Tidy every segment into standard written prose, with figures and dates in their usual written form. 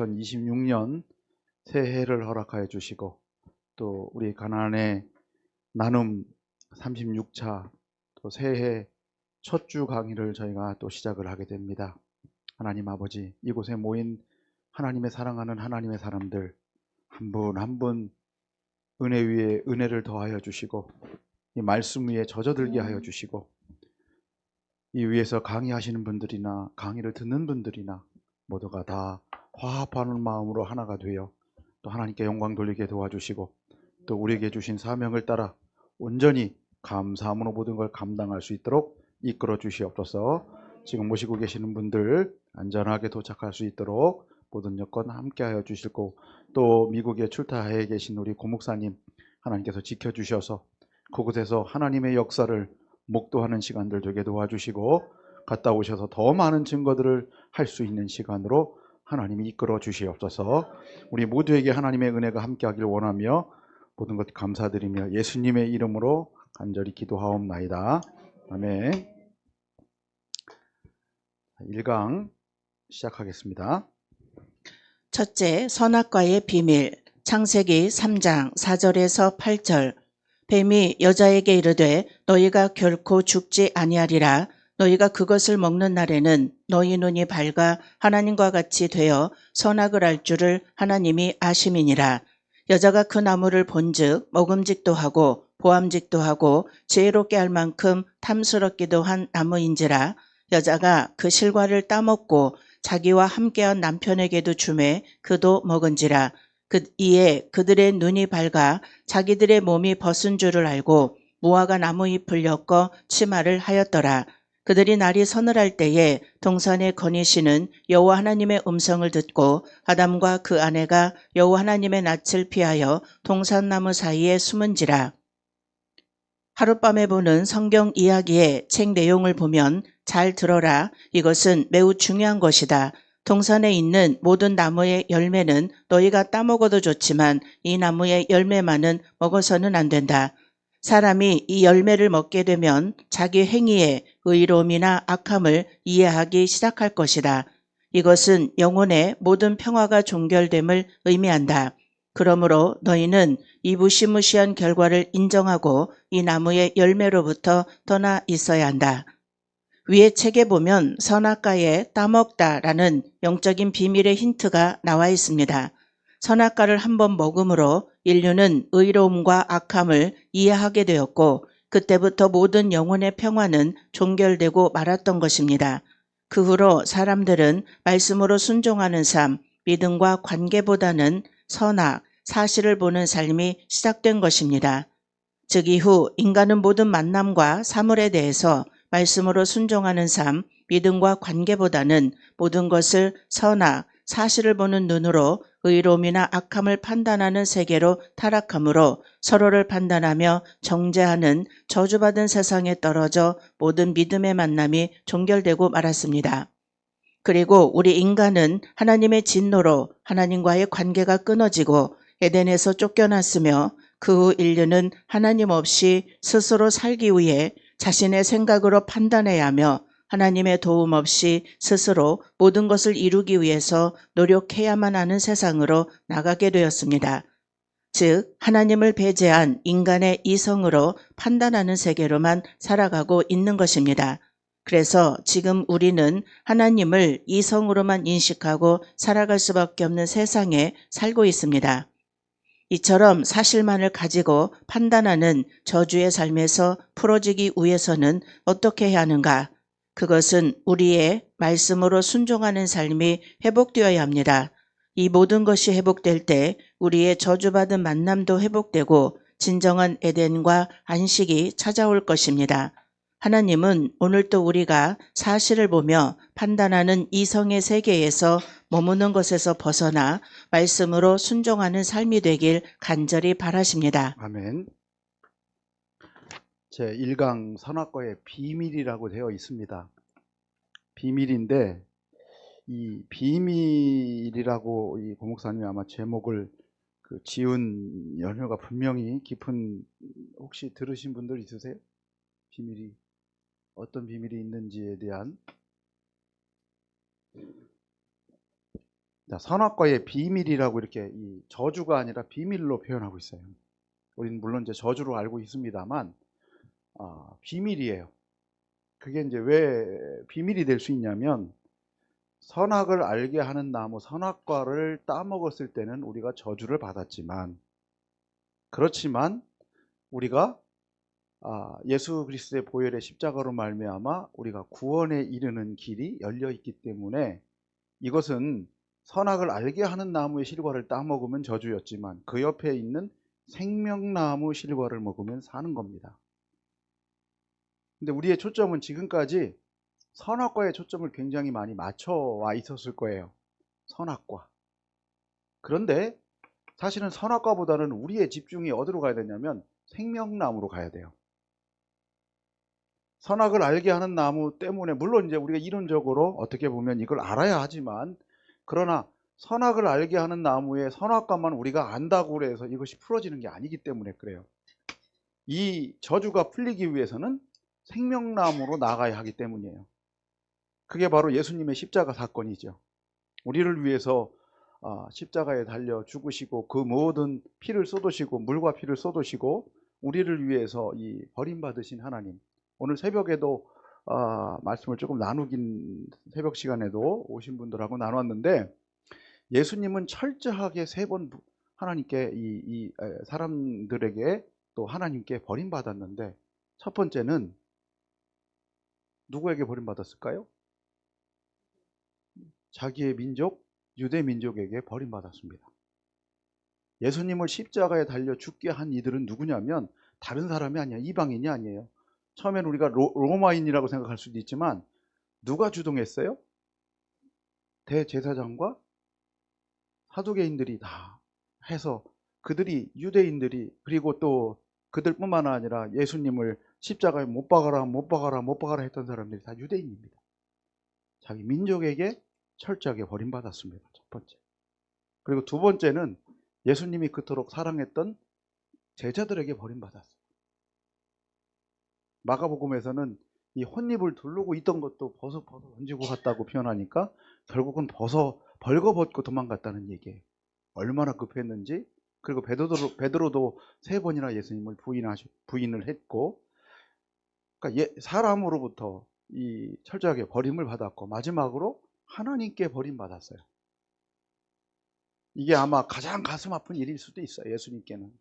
2026년 새해를 허락하여 주시고 또 우리 가나안의 나눔 36차 또 새해 첫 주 강의를 저희가 또 시작을 하게 됩니다. 하나님 아버지, 이곳에 모인 하나님의 사랑하는 하나님의 사람들 한 분 한 분 은혜 위에 은혜를 더하여 주시고 이 말씀 위에 젖어들게 하여 주시고 이 위에서 강의하시는 분들이나 강의를 듣는 분들이나 모두가 다 화합하는 마음으로 하나가 되어 또 하나님께 영광 돌리게 도와주시고 또 우리에게 주신 사명을 따라 온전히 감사함으로 모든 걸 감당할 수 있도록 이끌어 주시옵소서. 지금 모시고 계시는 분들 안전하게 도착할 수 있도록 모든 여건 함께하여 주시고 또 미국에 출타해 계신 우리 고목사님 하나님께서 지켜주셔서 그곳에서 하나님의 역사를 목도하는 시간들 되게 도와주시고 갔다 오셔서 더 많은 증거들을 할 수 있는 시간으로 하나님이 이끌어 주시옵소서. 우리 모두에게 하나님의 은혜가 함께하길 원하며 모든 것 감사드리며 예수님의 이름으로 간절히 기도하옵나이다. 아멘. 1강 시작하겠습니다. 첫째, 선악과의 비밀. 창세기 3장 4절에서 8절. 뱀이 여자에게 이르되 너희가 결코 죽지 아니하리라. 너희가 그것을 먹는 날에는 너희 눈이 밝아 하나님과 같이 되어 선악을 알 줄을 하나님이 아심이니라. 여자가 그 나무를 본즉 먹음직도 하고 보암직도 하고 지혜롭게 할 만큼 탐스럽기도 한 나무인지라. 여자가 그 실과를 따먹고 자기와 함께한 남편에게도 주매 그도 먹은지라. 이에 그들의 눈이 밝아 자기들의 몸이 벗은 줄을 알고 무화과 나무 잎을 엮어 치마를 하였더라. 그들이 날이 서늘할 때에 동산에 거니시는 여호와 하나님의 음성을 듣고 아담과 그 아내가 여호와 하나님의 낯을 피하여 동산나무 사이에 숨은지라. 하룻밤에 보는 성경 이야기의 책 내용을 보면 잘 들어라. 이것은 매우 중요한 것이다. 동산에 있는 모든 나무의 열매는 너희가 따먹어도 좋지만 이 나무의 열매만은 먹어서는 안 된다. 사람이 이 열매를 먹게 되면 자기 행위의 의로움이나 악함을 이해하기 시작할 것이다. 이것은 영혼의 모든 평화가 종결됨을 의미한다. 그러므로 너희는 이 무시무시한 결과를 인정하고 이 나무의 열매로부터 떠나 있어야 한다. 위의 책에 보면 선악과에 따먹다라는 영적인 비밀의 힌트가 나와 있습니다. 선악과를 한번 먹음으로 인류는 의로움과 악함을 이해하게 되었고 그때부터 모든 영혼의 평화는 종결되고 말았던 것입니다. 그 후로 사람들은 말씀으로 순종하는 삶, 믿음과 관계보다는 선악, 사실을 보는 삶이 시작된 것입니다. 즉 이후 인간은 모든 만남과 사물에 대해서 말씀으로 순종하는 삶, 믿음과 관계보다는 모든 것을 선악, 사실을 보는 눈으로 의로움이나 악함을 판단하는 세계로 타락하므로 서로를 판단하며 정죄하는 저주받은 세상에 떨어져 모든 믿음의 만남이 종결되고 말았습니다. 그리고 우리 인간은 하나님의 진노로 하나님과의 관계가 끊어지고 에덴에서 쫓겨났으며 그 후 인류는 하나님 없이 스스로 살기 위해 자신의 생각으로 판단해야 하며 하나님의 도움 없이 스스로 모든 것을 이루기 위해서 노력해야만 하는 세상으로 나가게 되었습니다. 즉 하나님을 배제한 인간의 이성으로 판단하는 세계로만 살아가고 있는 것입니다. 그래서 지금 우리는 하나님을 이성으로만 인식하고 살아갈 수밖에 없는 세상에 살고 있습니다. 이처럼 사실만을 가지고 판단하는 저주의 삶에서 풀어지기 위해서는 어떻게 해야 하는가? 그것은 우리의 말씀으로 순종하는 삶이 회복되어야 합니다. 이 모든 것이 회복될 때 우리의 저주받은 만남도 회복되고 진정한 에덴과 안식이 찾아올 것입니다. 하나님은 오늘도 우리가 사실을 보며 판단하는 이성의 세계에서 머무는 것에서 벗어나 말씀으로 순종하는 삶이 되길 간절히 바라십니다. 아멘. 제 1강 선악과의 비밀이라고 되어 있습니다. 비밀인데 이 비밀이라고 이 고목사님이 아마 제목을 지은 연유가 분명히 깊은, 혹시 들으신 분들 있으세요? 비밀이 어떤 비밀이 있는지에 대한. 자, 선악과의 비밀이라고 이렇게 이 저주가 아니라 비밀로 표현하고 있어요. 우리는 물론 이제 저주로 알고 있습니다만 비밀이에요. 그게 이제 왜 비밀이 될 수 있냐면 선악을 알게 하는 나무 선악과를 따먹었을 때는 우리가 저주를 받았지만 그렇지만 우리가 예수 그리스도의 보혈의 십자가로 말미암아 우리가 구원에 이르는 길이 열려 있기 때문에 이것은 선악을 알게 하는 나무의 실과를 따먹으면 저주였지만 그 옆에 있는 생명나무 실과를 먹으면 사는 겁니다. 근데 우리의 초점은 지금까지 선악과의 초점을 굉장히 많이 맞춰와 있었을 거예요. 선악과. 그런데 사실은 선악과보다는 우리의 집중이 어디로 가야 되냐면 생명나무로 가야 돼요. 선악을 알게 하는 나무 때문에 물론 이제 우리가 이론적으로 어떻게 보면 이걸 알아야 하지만 그러나 선악을 알게 하는 나무의 선악과만 우리가 안다고 해서 이것이 풀어지는 게 아니기 때문에 그래요. 이 저주가 풀리기 위해서는 생명나무로 나가야 하기 때문이에요. 그게 바로 예수님의 십자가 사건이죠. 우리를 위해서 십자가에 달려 죽으시고 그 모든 피를 쏟으시고 물과 피를 쏟으시고 우리를 위해서 이 버림받으신 하나님. 오늘 새벽에도 말씀을 조금 나누긴 새벽 시간에도 오신 분들하고 나눴는데 예수님은 철저하게 3번 하나님께 사람들에게 또 하나님께 버림받았는데 첫 번째는 누구에게 버림받았을까요? 자기의 민족 유대 민족에게 버림받았습니다. 예수님을 십자가에 달려 죽게 한 이들은 누구냐면 다른 사람이 아니야. 이방인이 아니에요. 처음엔 우리가 로마인이라고 생각할 수도 있지만 누가 주동했어요? 대제사장과 사두개인들이 다 해서 그들이 유대인들이 그리고 또 그들뿐만 아니라 예수님을 십자가에 못 박아라 못 박아라 못 박아라 했던 사람들이 다 유대인입니다. 자기 민족에게 철저하게 버림받았습니다. 첫 번째. 그리고 두 번째는 예수님이 그토록 사랑했던 제자들에게 버림받았어요. 마가복음에서는 이 혼입을 두르고 있던 것도 벗어 던지고 갔다고 표현하니까 결국은 벌거벗고 도망갔다는 얘기예요. 얼마나 급했는지. 그리고 베드로도 3번이나 예수님을 부인을 했고, 그러니까 사람으로부터 이 철저하게 버림을 받았고 마지막으로 하나님께 버림받았어요. 이게 아마 가장 가슴 아픈 일일 수도 있어요. 예수님께는.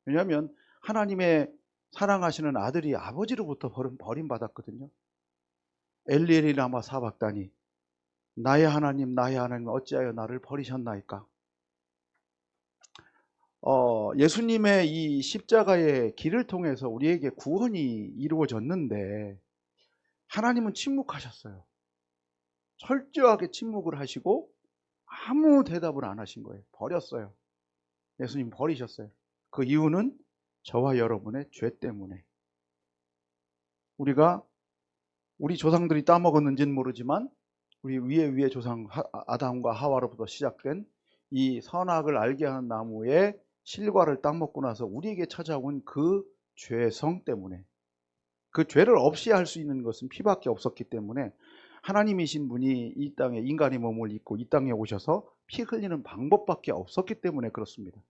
왜냐하면 하나님의 사랑하시는 아들이 아버지로부터 버림받았거든요. 엘리엘이 라마 사박다니 나의 하나님 어찌하여 나를 버리셨나이까. 예수님의 이 십자가의 길을 통해서 우리에게 구원이 이루어졌는데 하나님은 침묵하셨어요. 철저하게 침묵을 하시고 아무 대답을 안 하신 거예요. 버렸어요. 예수님 버리셨어요. 그 이유는 저와 여러분의 죄 때문에. 우리 조상들이 따먹었는지는 모르지만 우리 위의 조상 아담과 하와로부터 시작된 이 선악을 알게 하는 나무의 실과를 따먹고 나서 우리에게 찾아온 그 죄성 때문에, 그 죄를 없이 할 수 있는 것은 피밖에 없었기 때문에 하나님이신 분이 이 땅에 인간의 몸을 입고 이 땅에 오셔서 피 흘리는 방법밖에 없었기 때문에 그렇습니다.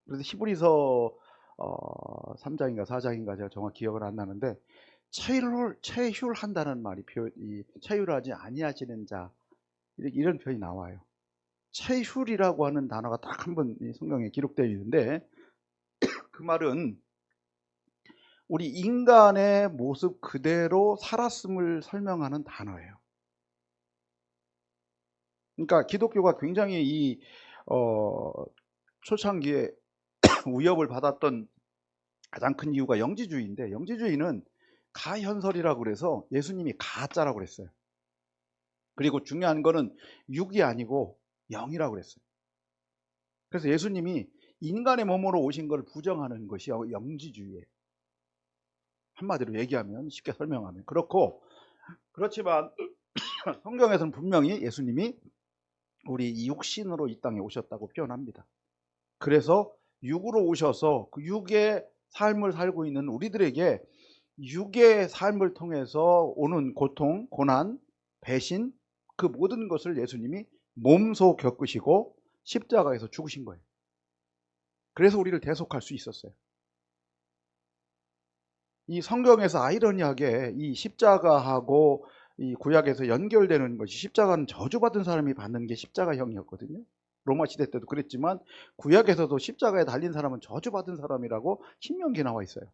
그래서 히브리서 3장인가 4장인가 제가 정확히 기억을 안 나는데 체휼한다는 말이 체휼하지 아니하시는 자 이런 표현이 나와요. 체휼이라고 하는 단어가 딱 한 번 성경에 기록되어 있는데 그 말은 우리 인간의 모습 그대로 살았음을 설명하는 단어예요. 그러니까 기독교가 굉장히 이 초창기에 위협을 받았던 가장 큰 이유가 영지주의인데 영지주의는 가현설이라고 그래서 예수님이 가짜라고 그랬어요. 그리고 중요한 거는 육이 아니고 영이라고 그랬어요. 그래서 예수님이 인간의 몸으로 오신 걸 부정하는 것이 영지주의예요. 한마디로 얘기하면 쉽게 설명하면 그렇지만 성경에서는 분명히 예수님이 우리 육신으로 이 땅에 오셨다고 표현합니다. 그래서 육으로 오셔서 그 육의 삶을 살고 있는 우리들에게 육의 삶을 통해서 오는 고통, 고난, 배신 그 모든 것을 예수님이 몸소 겪으시고 십자가에서 죽으신 거예요. 그래서 우리를 대속할 수 있었어요. 이 성경에서 아이러니하게 이 십자가하고 이 구약에서 연결되는 것이, 십자가는 저주받은 사람이 받는 게 십자가형이었거든요. 로마 시대 때도 그랬지만 구약에서도 십자가에 달린 사람은 저주받은 사람이라고 신명기에 나와 있어요.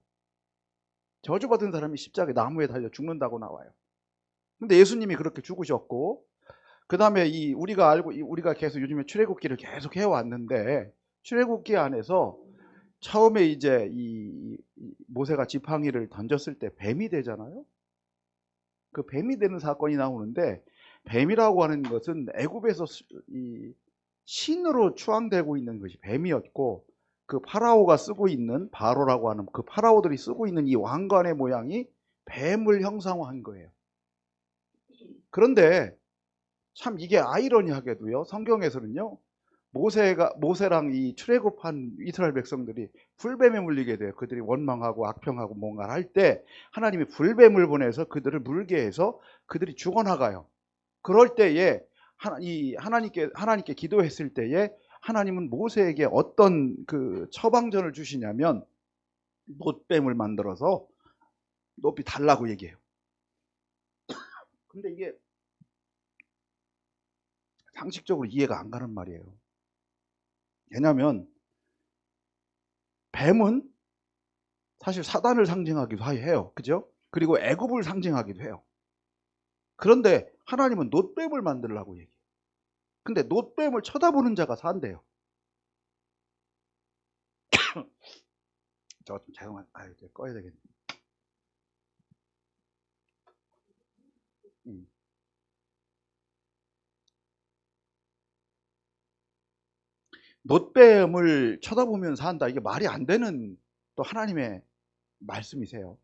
저주받은 사람이 십자가에 나무에 달려 죽는다고 나와요. 근데 예수님이 그렇게 죽으셨고, 그 다음에 우리가 계속 요즘에 출애굽기를 계속 해왔는데, 출애굽기 안에서 처음에 이제 이 모세가 지팡이를 던졌을 때 뱀이 되잖아요. 그 뱀이 되는 사건이 나오는데, 뱀이라고 하는 것은 애굽에서 이 신으로 추앙되고 있는 것이 뱀이었고, 그 파라오가 쓰고 있는, 바로라고 하는 그 파라오들이 쓰고 있는 이 왕관의 모양이 뱀을 형상화한 거예요. 그런데 참 이게 아이러니하게도요, 성경에서는요, 모세랑 이 출애굽한 이스라엘 백성들이 불뱀에 물리게 돼요. 그들이 원망하고 악평하고 뭔가를 할 때 하나님이 불뱀을 보내서 그들을 물게 해서 그들이 죽어나가요. 그럴 때에 하나님께 기도했을 때에 하나님은 모세에게 어떤 그 처방전을 주시냐면, 놋뱀을 만들어서 높이 달라고 얘기해요. 근데 이게 상식적으로 이해가 안 가는 말이에요. 왜냐하면 뱀은 사실 사단을 상징하기도 해요. 그죠? 그리고 애굽을 상징하기도 해요. 그런데 하나님은 놋뱀을 만들라고 얘기해요. 근데 놋뱀을 쳐다보는 자가 산대요. 저 좀 죄송한, 이제 꺼야 되겠네. 놋뱀을 쳐다보면서 산다. 이게 말이 안 되는 또 하나님의 말씀이세요.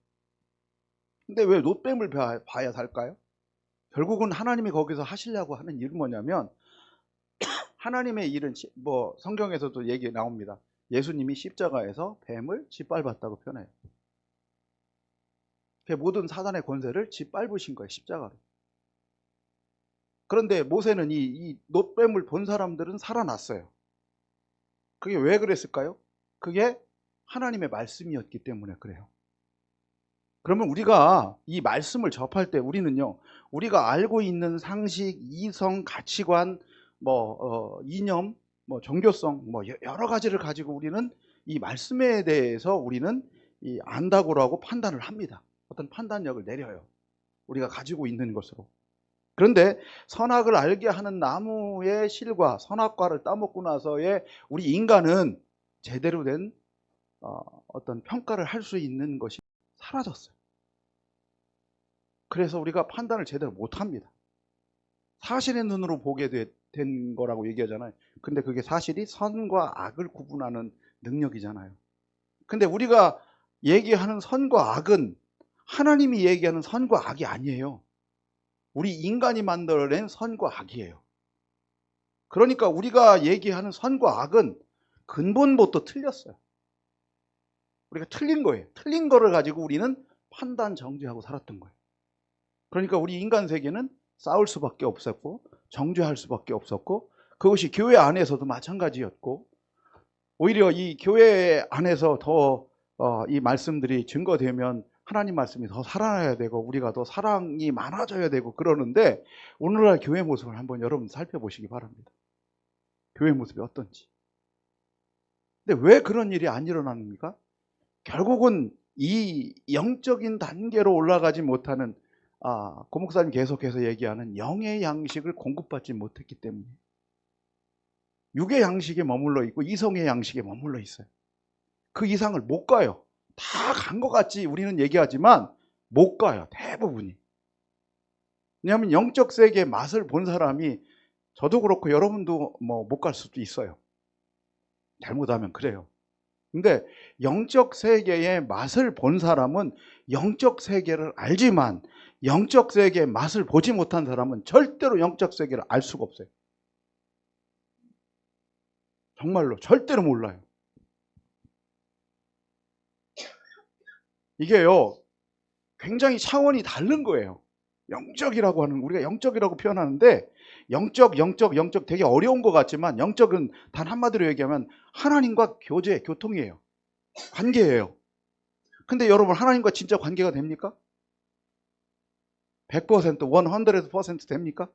근데 왜 놋뱀을 봐야 살까요? 결국은 하나님이 거기서 하시려고 하는 일은 뭐냐면, 하나님의 일은 뭐 성경에서도 얘기 나옵니다. 예수님이 십자가에서 뱀을 짓밟았다고 표현해요. 모든 사단의 권세를 짓밟으신 거예요, 십자가로. 그런데 모세는 이 놋뱀을 본 사람들은 살아났어요. 그게 왜 그랬을까요? 그게 하나님의 말씀이었기 때문에 그래요. 그러면 우리가 이 말씀을 접할 때 우리는요, 우리가 알고 있는 상식, 이성, 가치관, 이념, 종교성, 여러 가지를 가지고 우리는 이 말씀에 대해서 우리는 안다고 하고 판단을 합니다. 어떤 판단력을 내려요. 우리가 가지고 있는 것으로. 그런데 선악을 알게 하는 나무의 실과 선악과를 따먹고 나서의 우리 인간은 제대로 된 어떤 평가를 할 수 있는 것이 사라졌어요. 그래서 우리가 판단을 제대로 못합니다. 사실의 눈으로 보게 된 거라고 얘기하잖아요. 근데 그게 사실이 선과 악을 구분하는 능력이잖아요. 근데 우리가 얘기하는 선과 악은 하나님이 얘기하는 선과 악이 아니에요. 우리 인간이 만들어낸 선과 악이에요. 그러니까 우리가 얘기하는 선과 악은 근본부터 틀렸어요. 우리가 틀린 거예요. 틀린 거를 가지고 우리는 판단 정죄하고 살았던 거예요. 그러니까 우리 인간 세계는 싸울 수밖에 없었고 정죄할 수밖에 없었고, 그것이 교회 안에서도 마찬가지였고, 오히려 이 교회 안에서 더 이 말씀들이 증거되면 하나님 말씀이 더 살아나야 되고 우리가 더 사랑이 많아져야 되고 그러는데, 오늘날 교회 모습을 한번 여러분 살펴보시기 바랍니다. 교회 모습이 어떤지. 근데 왜 그런 일이 안 일어납니까? 결국은 이 영적인 단계로 올라가지 못하는, 고 목사님 계속해서 얘기하는 영의 양식을 공급받지 못했기 때문에 육의 양식에 머물러 있고 이성의 양식에 머물러 있어요. 그 이상을 못 가요. 다 간 것 같지 우리는 얘기하지만 못 가요, 대부분이. 왜냐하면 영적 세계의 맛을 본 사람이, 저도 그렇고 여러분도 못 갈 수도 있어요. 잘못하면 그래요. 근데 영적 세계의 맛을 본 사람은 영적 세계를 알지만, 영적 세계의 맛을 보지 못한 사람은 절대로 영적 세계를 알 수가 없어요. 정말로 절대로 몰라요. 이게요, 굉장히 차원이 다른 거예요. 영적이라고 하는, 우리가 영적이라고 표현하는데 영적 되게 어려운 것 같지만 영적은 단 한마디로 얘기하면 하나님과 교통이에요. 관계예요. 근데 여러분, 하나님과 진짜 관계가 됩니까? 100%, 100% 됩니까?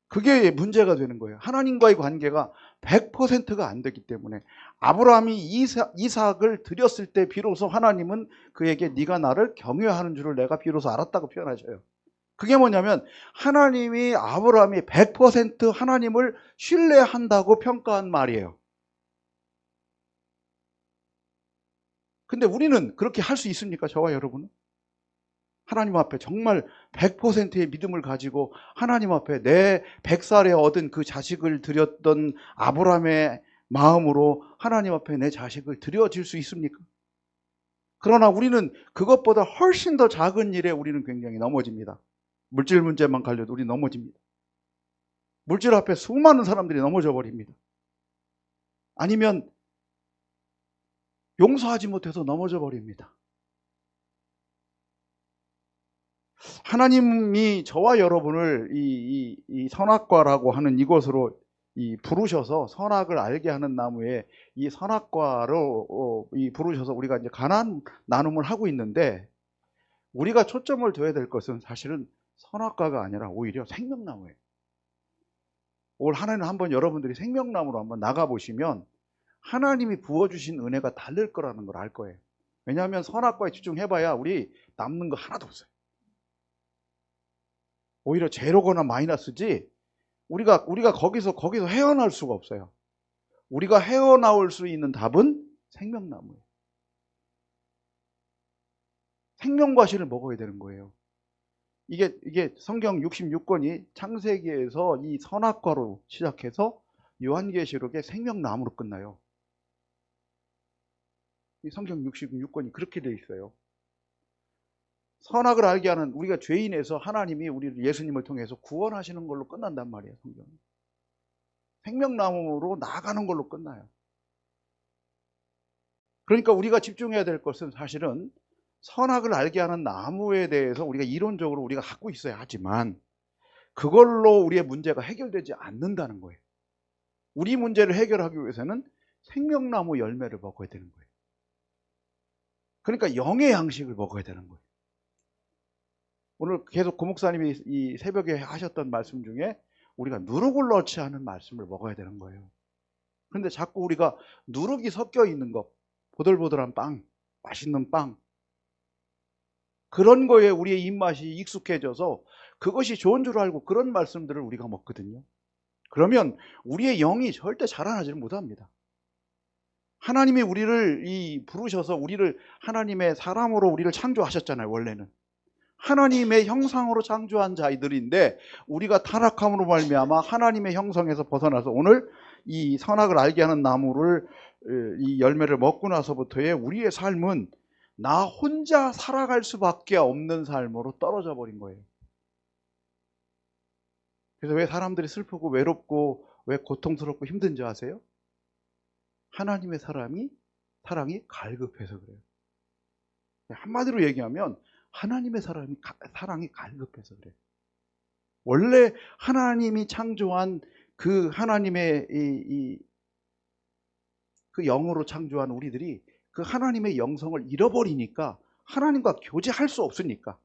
그게 문제가 되는 거예요. 하나님과의 관계가 100%가 안 되기 때문에 아브라함이 이삭을 드렸을 때 비로소 하나님은 그에게 네가 나를 경외하는 줄을 내가 비로소 알았다고 표현하셔요. 그게 뭐냐면 하나님이 아브라함이 100% 하나님을 신뢰한다고 평가한 말이에요. 근데 우리는 그렇게 할 수 있습니까? 저와 여러분은? 하나님 앞에 정말 100%의 믿음을 가지고 하나님 앞에 내 100살에 얻은 그 자식을 드렸던 아브라함의 마음으로 하나님 앞에 내 자식을 드려질 수 있습니까? 그러나 우리는 그것보다 훨씬 더 작은 일에 우리는 굉장히 넘어집니다. 물질 문제만 갈려도 우리 넘어집니다. 물질 앞에 수많은 사람들이 넘어져 버립니다. 아니면 용서하지 못해서 넘어져 버립니다. 하나님이 저와 여러분을 이 선악과라고 하는 이것으로 부르셔서 선악을 알게 하는 나무에 이 선악과로 부르셔서 우리가 이제 가난 나눔을 하고 있는데, 우리가 초점을 둬야 될 것은 사실은 선악과가 아니라 오히려 생명나무예요. 올 한해는 한번 여러분들이 생명나무로 한번 나가보시면 하나님이 부어주신 은혜가 다를 거라는 걸 알 거예요. 왜냐하면 선악과에 집중해봐야 우리 남는 거 하나도 없어요. 오히려 제로거나 마이너스지 우리가 거기서 헤어나올 수가 없어요. 우리가 헤어나올 수 있는 답은 생명나무예요. 생명과실을 먹어야 되는 거예요. 이게 성경 66권이 창세기에서 이 선악과로 시작해서 요한계시록의 생명나무로 끝나요. 이 성경 66권이 그렇게 돼 있어요. 선악을 알게 하는, 우리가 죄인에서 하나님이 우리를 예수님을 통해서 구원하시는 걸로 끝난단 말이에요. 성경은 생명나무로 나아가는 걸로 끝나요. 그러니까 우리가 집중해야 될 것은 사실은 선악을 알게 하는 나무에 대해서 우리가 이론적으로 우리가 갖고 있어야 하지만 그걸로 우리의 문제가 해결되지 않는다는 거예요. 우리 문제를 해결하기 위해서는 생명나무 열매를 먹어야 되는 거예요. 그러니까 영의 양식을 먹어야 되는 거예요. 오늘 계속 고 목사님이 이 새벽에 하셨던 말씀 중에 우리가 누룩을 넣지 않은 말씀을 먹어야 되는 거예요. 그런데 자꾸 우리가 누룩이 섞여 있는 것, 보들보들한 빵, 맛있는 빵, 그런 거에 우리의 입맛이 익숙해져서 그것이 좋은 줄 알고 그런 말씀들을 우리가 먹거든요. 그러면 우리의 영이 절대 자라나지를 못합니다. 하나님이 우리를 부르셔서 우리를 하나님의 사람으로 우리를 창조하셨잖아요. 원래는 하나님의 형상으로 창조한 자들인데 우리가 타락함으로 말미암아 하나님의 형성에서 벗어나서 오늘 이 선악을 알게 하는 나무를, 이 열매를 먹고 나서부터의 우리의 삶은 나 혼자 살아갈 수밖에 없는 삶으로 떨어져 버린 거예요. 그래서 왜 사람들이 슬프고 외롭고 왜 고통스럽고 힘든지 아세요? 하나님의 사랑이 갈급해서 그래요. 한마디로 얘기하면 하나님의 사랑이 갈급해서 그래요. 원래 하나님이 창조한 그 하나님의 그 영으로 창조한 우리들이 그 하나님의 영성을 잃어버리니까 하나님과 교제할 수 없으니까,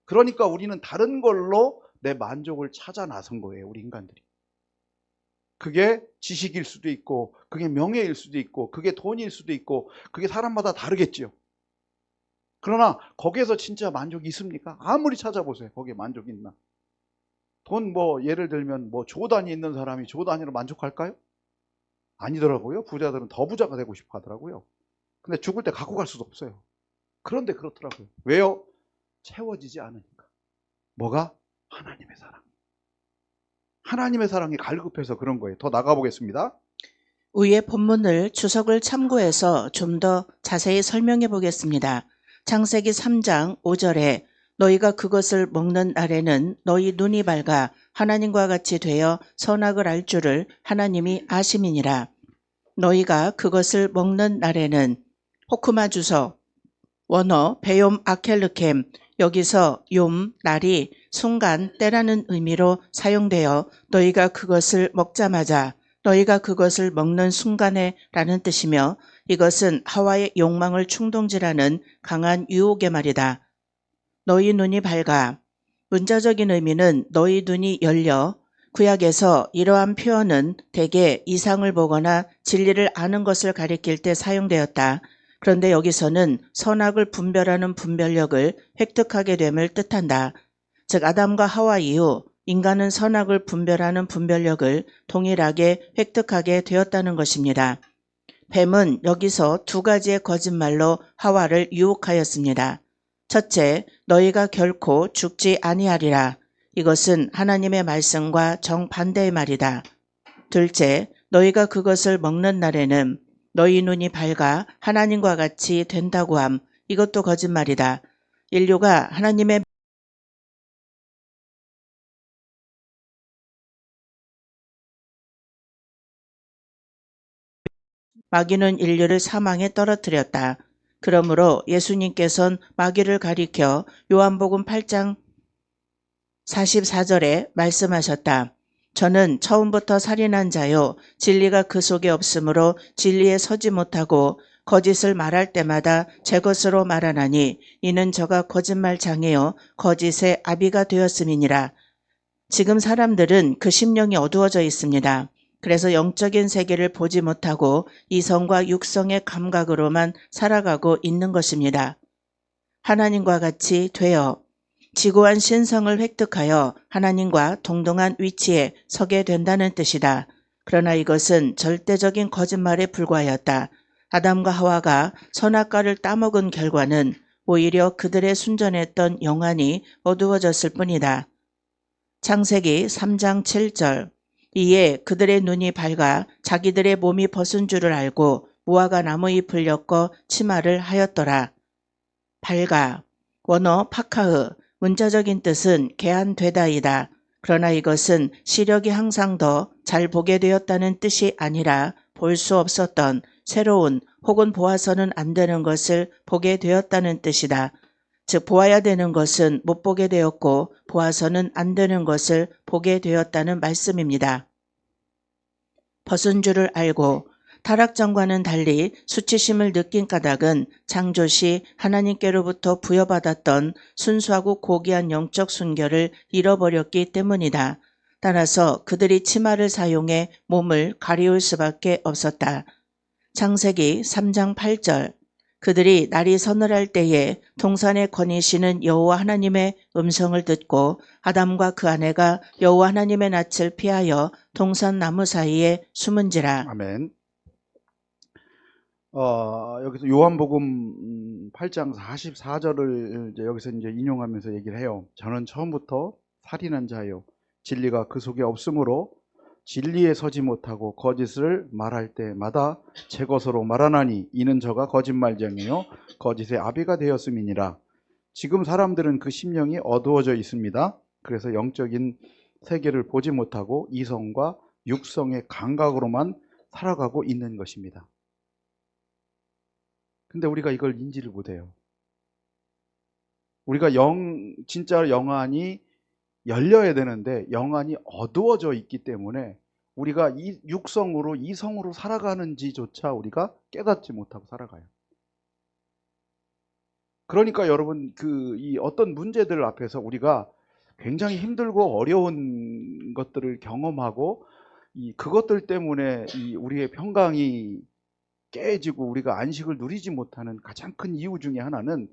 그러니까 우리는 다른 걸로 내 만족을 찾아 나선 거예요. 우리 인간들이. 그게 지식일 수도 있고 그게 명예일 수도 있고 그게 돈일 수도 있고 그게 사람마다 다르겠죠. 그러나 거기에서 진짜 만족이 있습니까? 아무리 찾아보세요. 거기에 만족이 있나? 돈 예를 들면 조단이 있는 사람이 조단위로 만족할까요? 아니더라고요. 부자들은 더 부자가 되고 싶어 하더라고요. 근데 죽을 때 갖고 갈 수도 없어요. 그런데 그렇더라고요. 왜요? 채워지지 않으니까. 뭐가? 하나님의 사랑. 하나님의 사랑이 갈급해서 그런 거예요. 더 나가보겠습니다. 위의 본문을 주석을 참고해서 좀 더 자세히 설명해 보겠습니다. 창세기 3장 5절에 너희가 그것을 먹는 날에는 너희 눈이 밝아 하나님과 같이 되어 선악을 알 줄을 하나님이 아심이니라. 너희가 그것을 먹는 날에는 호크마 주석 원어 베욤 아켈르켐, 여기서 욤, 날이, 순간, 때라는 의미로 사용되어 너희가 그것을 먹자마자, 너희가 그것을 먹는 순간에 라는 뜻이며, 이것은 하와의 욕망을 충동질하는 강한 유혹의 말이다. 너희 눈이 밝아. 문자적인 의미는 너희 눈이 열려. 구약에서 이러한 표현은 대개 이상을 보거나 진리를 아는 것을 가리킬 때 사용되었다. 그런데 여기서는 선악을 분별하는 분별력을 획득하게 됨을 뜻한다. 즉 아담과 하와 이후 인간은 선악을 분별하는 분별력을 동일하게 획득하게 되었다는 것입니다. 뱀은 여기서 두 가지의 거짓말로 하와를 유혹하였습니다. 첫째, 너희가 결코 죽지 아니하리라. 이것은 하나님의 말씀과 정반대의 말이다. 둘째, 너희가 그것을 먹는 날에는 너희 눈이 밝아 하나님과 같이 된다고 함. 이것도 거짓말이다. 인류가 하나님의 마귀는 인류를 사망에 떨어뜨렸다. 그러므로 예수님께서는 마귀를 가리켜 요한복음 8장 44절에 말씀하셨다. 저는 처음부터 살인한 자요 진리가 그 속에 없으므로 진리에 서지 못하고 거짓을 말할 때마다 제 것으로 말하나니 이는 저가 거짓말장이요 거짓의 아비가 되었음이니라. 지금 사람들은 그 심령이 어두워져 있습니다. 그래서 영적인 세계를 보지 못하고 이성과 육성의 감각으로만 살아가고 있는 것입니다. 하나님과 같이 되어 지고한 신성을 획득하여 하나님과 동등한 위치에 서게 된다는 뜻이다. 그러나 이것은 절대적인 거짓말에 불과하였다. 아담과 하와가 선악과를 따먹은 결과는 오히려 그들의 순전했던 영안이 어두워졌을 뿐이다. 창세기 3장 7절. 이에 그들의 눈이 밝아 자기들의 몸이 벗은 줄을 알고 무화과 나무 잎을 엮어 치마를 하였더라. 밝아. 원어 파카흐. 문자적인 뜻은 개안되다이다. 그러나 이것은 시력이 항상 더 잘 보게 되었다는 뜻이 아니라 볼 수 없었던 새로운 혹은 보아서는 안 되는 것을 보게 되었다는 뜻이다. 즉 보아야 되는 것은 못 보게 되었고 보아서는 안 되는 것을 보게 되었다는 말씀입니다. 벗은 줄을 알고 타락전과는 달리 수치심을 느낀 까닭은 창조 시 하나님께로부터 부여받았던 순수하고 고귀한 영적 순결을 잃어버렸기 때문이다. 따라서 그들이 치마를 사용해 몸을 가리울 수밖에 없었다. 창세기 3장 8절. 그들이 날이 서늘할 때에 동산에 거니시는 여호와 하나님의 음성을 듣고 아담과 그 아내가 여호와 하나님의 낯을 피하여 동산 나무 사이에 숨은지라. 아멘. 여기서 요한복음 8장 44절을 여기서 이제 인용하면서 얘기를 해요. 저는 처음부터 살인한 자요 진리가 그 속에 없으므로 진리에 서지 못하고 거짓을 말할 때마다 제 것으로 말하나니 이는 저가 거짓말쟁이요 거짓의 아비가 되었음이니라. 지금 사람들은 그 심령이 어두워져 있습니다. 그래서 영적인 세계를 보지 못하고 이성과 육성의 감각으로만 살아가고 있는 것입니다. 근데 우리가 이걸 인지를 못해요. 우리가 진짜 영안이 열려야 되는데 영안이 어두워져 있기 때문에 우리가 이 육성으로 이성으로 살아가는지조차 우리가 깨닫지 못하고 살아가요. 그러니까 여러분 이 어떤 문제들 앞에서 우리가 굉장히 힘들고 어려운 것들을 경험하고 그것들 때문에 우리의 평강이 깨지고 우리가 안식을 누리지 못하는 가장 큰 이유 중에 하나는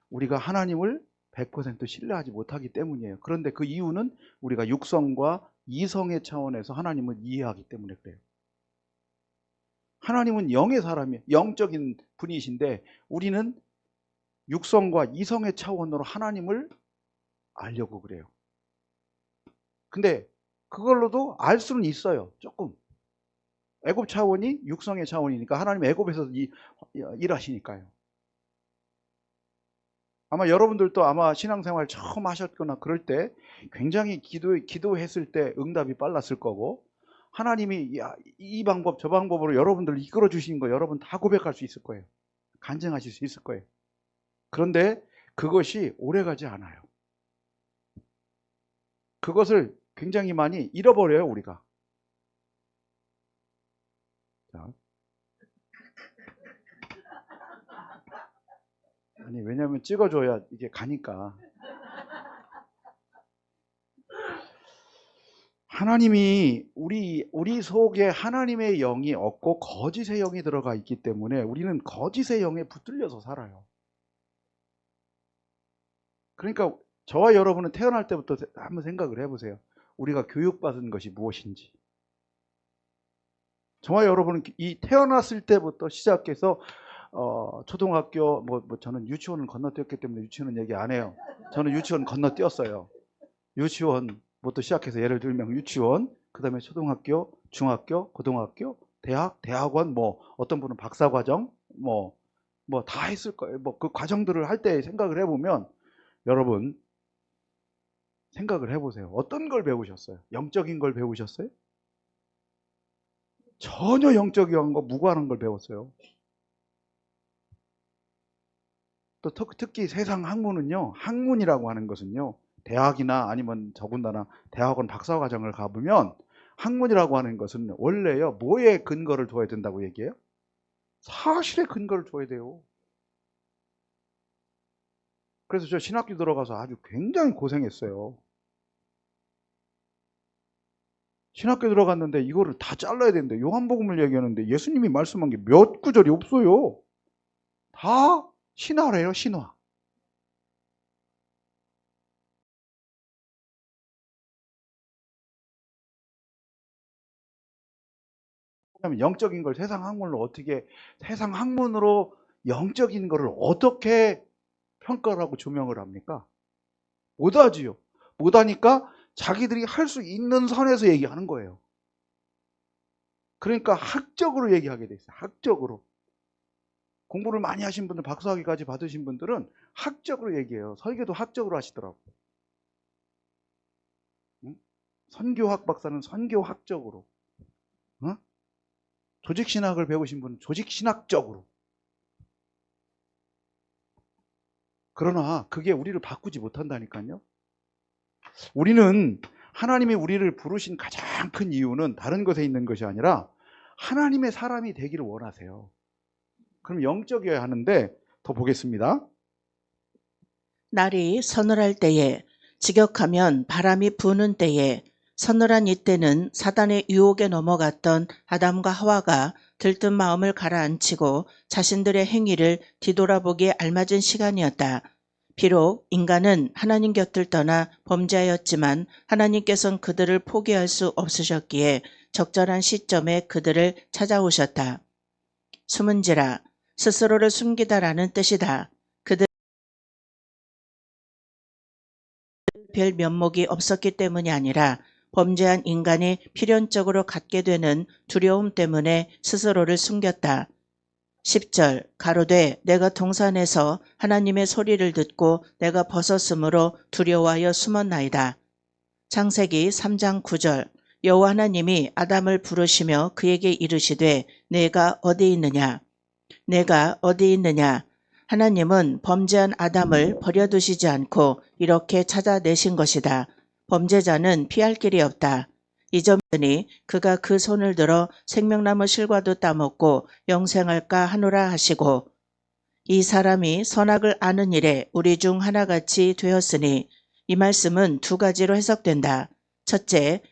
우리가 하나님을 100% 신뢰하지 못하기 때문이에요. 그런데 그 이유는 우리가 육성과 이성의 차원에서 하나님을 이해하기 때문에 그래요. 하나님은 영의 사람이에요. 영적인 분이신데 우리는 육성과 이성의 차원으로 하나님을 알려고 그래요. 근데 그걸로도 알 수는 있어요. 조금. 애굽 차원이 육성의 차원이니까 하나님 애굽에서 일하시니까요. 아마 여러분들도 아마 신앙생활 처음 하셨거나 그럴 때 굉장히 기도했을 때 응답이 빨랐을 거고 하나님이 이 방법 저 방법으로 여러분들을 이끌어 주신 거 여러분 다 고백할 수 있을 거예요. 간증하실 수 있을 거예요. 그런데 그것이 오래가지 않아요. 그것을 굉장히 많이 잃어버려요, 우리가. 자. 아니, 왜냐면 찍어줘야 이게 가니까. 하나님이 우리 속에 하나님의 영이 없고 거짓의 영이 들어가 있기 때문에 우리는 거짓의 영에 붙들려서 살아요. 그러니까 저와 여러분은 태어날 때부터 한번 생각을 해보세요. 우리가 교육받은 것이 무엇인지. 저와 여러분은 이 태어났을 때부터 시작해서 초등학교 저는 유치원을 건너뛰었기 때문에 유치원은 얘기 안 해요. 저는 유치원 건너뛰었어요. 유치원부터 시작해서 예를 들면 유치원, 그다음에 초등학교, 중학교, 고등학교, 대학원, 어떤 분은 박사과정, 다 했을 거예요. 그 과정들을 할 때 생각을 해보면 여러분 생각을 해보세요. 어떤 걸 배우셨어요? 영적인 걸 배우셨어요? 전혀 영적인 거 무관한 걸 배웠어요. 또 특히 세상 학문은요, 학문이라고 하는 것은요, 대학이나 아니면 더군다나 대학원 박사과정을 가보면 학문이라고 하는 것은 원래요, 뭐에 근거를 둬야 된다고 얘기해요? 사실에 근거를 둬야 돼요. 그래서 저 신학교 들어가서 아주 굉장히 고생했어요. 신학교 들어갔는데 이거를 다 잘라야 되는데 요한복음을 얘기하는데 예수님이 말씀한 게 몇 구절이 없어요. 다 신화래요, 신화. 그러면 영적인 걸 세상 학문으로 영적인 거를 어떻게 평가를 하고 조명을 합니까? 못하지요. 못하니까 자기들이 할 수 있는 선에서 얘기하는 거예요. 그러니까 학적으로 얘기하게 돼 있어요. 학적으로. 공부를 많이 하신 분들, 박사학위까지 받으신 분들은 학적으로 얘기해요. 설교도 학적으로 하시더라고요. 응? 선교학 박사는 선교학적으로. 응? 조직신학을 배우신 분은 조직신학적으로. 그러나 그게 우리를 바꾸지 못한다니까요. 우리는 하나님이 우리를 부르신 가장 큰 이유는 다른 것에 있는 것이 아니라 하나님의 사람이 되기를 원하세요. 그럼 영적이어야 하는데 더 보겠습니다. 날이 서늘할 때에 직역하면 바람이 부는 때에 서늘한 이때는 사단의 유혹에 넘어갔던 아담과 하와가 들뜬 마음을 가라앉히고 자신들의 행위를 뒤돌아보기에 알맞은 시간이었다. 비록 인간은 하나님 곁을 떠나 범죄하였지만 하나님께서는 그들을 포기할 수 없으셨기에 적절한 시점에 그들을 찾아오셨다. 숨은지라 스스로를 숨기다라는 뜻이다. 그들 별 면목이 없었기 때문이 아니라 범죄한 인간이 필연적으로 갖게 되는 두려움 때문에 스스로를 숨겼다. 10절 가로되 내가 동산에서 하나님의 소리를 듣고 내가 벗었으므로 두려워하여 숨었나이다. 창세기 3장 9절 여호와 하나님이 아담을 부르시며 그에게 이르시되 내가 어디 있느냐? 내가 어디 있느냐? 하나님은 범죄한 아담을 버려두시지 않고 이렇게 찾아내신 것이다. 범죄자는 피할 길이 없다. 이 점이니 그가 그 손을 들어 생명나무 실과도 따먹고 영생할까 하노라 하시고 이 사람이 선악을 아는 일에 우리 중 하나같이 되었으니 이 말씀은 두 가지로 해석된다. 첫째,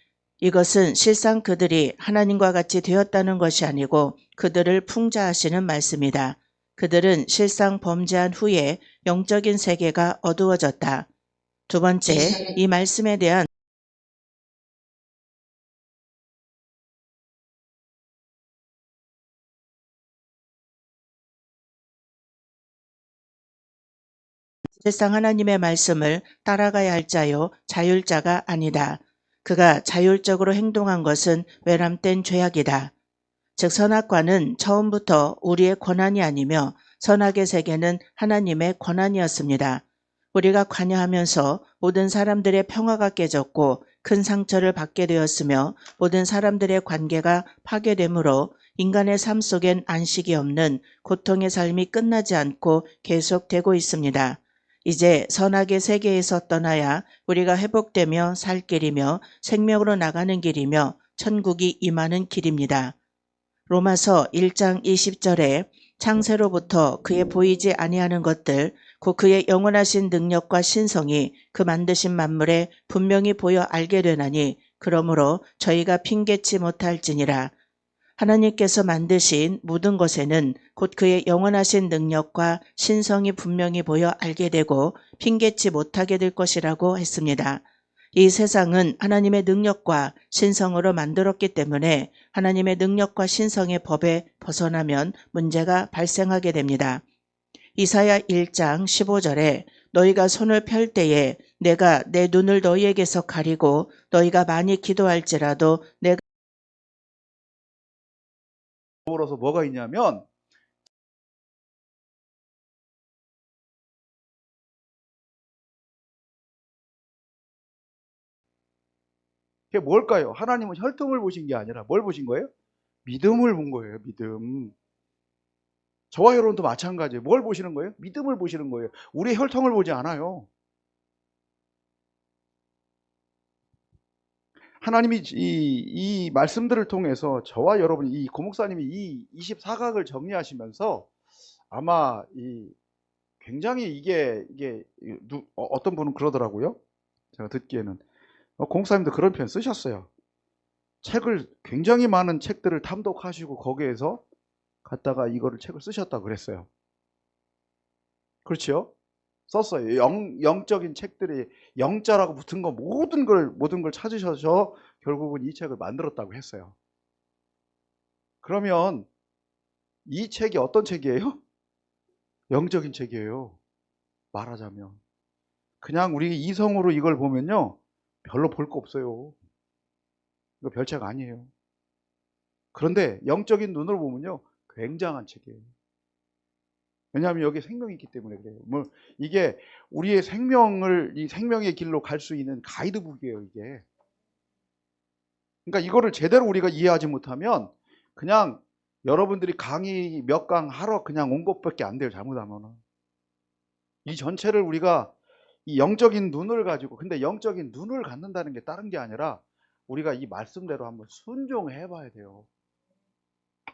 이것은 실상 그들이 하나님과 같이 되었다는 것이 아니고 그들을 풍자하시는 말씀이다. 그들은 실상 범죄한 후에 영적인 세계가 어두워졌다. 두 번째, 이 말씀에 대한 실상 하나님의 말씀을 따라가야 할 자요 자율자가 아니다. 그가 자율적으로 행동한 것은 외람된 죄악이다. 즉 선악과는 처음부터 우리의 권한이 아니며 선악의 세계는 하나님의 권한이었습니다. 우리가 관여하면서 모든 사람들의 평화가 깨졌고 큰 상처를 받게 되었으며 모든 사람들의 관계가 파괴되므로 인간의 삶 속엔 안식이 없는 고통의 삶이 끝나지 않고 계속되고 있습니다. 이제 선악의 세계에서 떠나야 우리가 회복되며 살 길이며 생명으로 나가는 길이며 천국이 임하는 길입니다. 로마서 1장 20절에 창세로부터 그의 보이지 아니하는 것들 곧 그의 영원하신 능력과 신성이 그 만드신 만물에 분명히 보여 알게 되나니 그러므로 저희가 핑계치 못할지니라. 하나님께서 만드신 모든 것에는 곧 그의 영원하신 능력과 신성이 분명히 보여 알게 되고 핑계치 못하게 될 것이라고 했습니다. 이 세상은 하나님의 능력과 신성으로 만들었기 때문에 하나님의 능력과 신성의 법에 벗어나면 문제가 발생하게 됩니다. 이사야 1장 15절에 너희가 손을 펼 때에 내가 내 눈을 너희에게서 가리고 너희가 많이 기도할지라도 내가 더불어서 뭐가 있냐면 그게 뭘까요? 하나님은 혈통을 보신 게 아니라 뭘 보신 거예요? 믿음을 본 거예요. 믿음. 저와 여러분도 마찬가지예요. 뭘 보시는 거예요? 믿음을 보시는 거예요. 우리의 혈통을 보지 않아요. 하나님이 이 말씀들을 통해서 저와 여러분, 이 고목사님이 이 24각을 정리하시면서 아마 굉장히 이게 어떤 분은 그러더라고요. 제가 듣기에는 고목사님도 그런 표현 쓰셨어요. 굉장히 많은 책들을 탐독하시고 거기에서 갖다가 이거를 책을 쓰셨다고 그랬어요. 그렇죠? 썼어요. 영적인 책들이 영자라고 붙은 거 모든 걸 찾으셔서 결국은 이 책을 만들었다고 했어요. 그러면 이 책이 어떤 책이에요? 영적인 책이에요. 말하자면. 그냥 우리 이성으로 이걸 보면요. 별로 볼 거 없어요. 이거 별책 아니에요. 그런데 영적인 눈으로 보면요. 굉장한 책이에요. 왜냐하면 여기 생명이 있기 때문에 그래요. 이게 우리의 이 생명의 길로 갈 수 있는 가이드북이에요, 이게. 그러니까 이거를 제대로 우리가 이해하지 못하면 그냥 여러분들이 강의 몇 강 하러 그냥 온 것밖에 안 돼요, 잘못하면은. 이 전체를 우리가 이 영적인 눈을 가지고, 근데 영적인 눈을 갖는다는 게 다른 게 아니라 우리가 이 말씀대로 한번 순종해 봐야 돼요.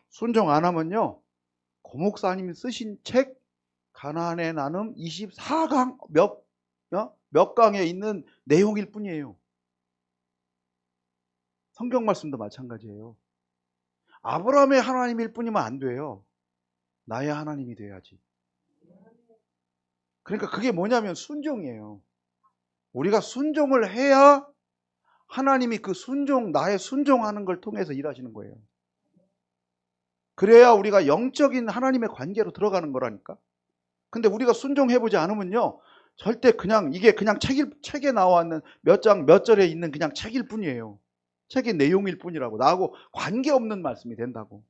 순종 안 하면요. 고목사님이 쓰신 책 가나안의 나눔 24강 몇 강에 있는 내용일 뿐이에요. 성경 말씀도 마찬가지예요. 아브라함의 하나님일 뿐이면 안 돼요. 나의 하나님이 돼야지. 그러니까 그게 뭐냐면 순종이에요. 우리가 순종을 해야 하나님이 나의 순종하는 걸 통해서 일하시는 거예요. 그래야 우리가 영적인 하나님의 관계로 들어가는 거라니까. 근데 우리가 순종해보지 않으면요. 절대 이게 그냥 책에 나와 있는 몇 장, 몇 절에 있는 그냥 책일 뿐이에요. 책의 내용일 뿐이라고. 나하고 관계없는 말씀이 된다고.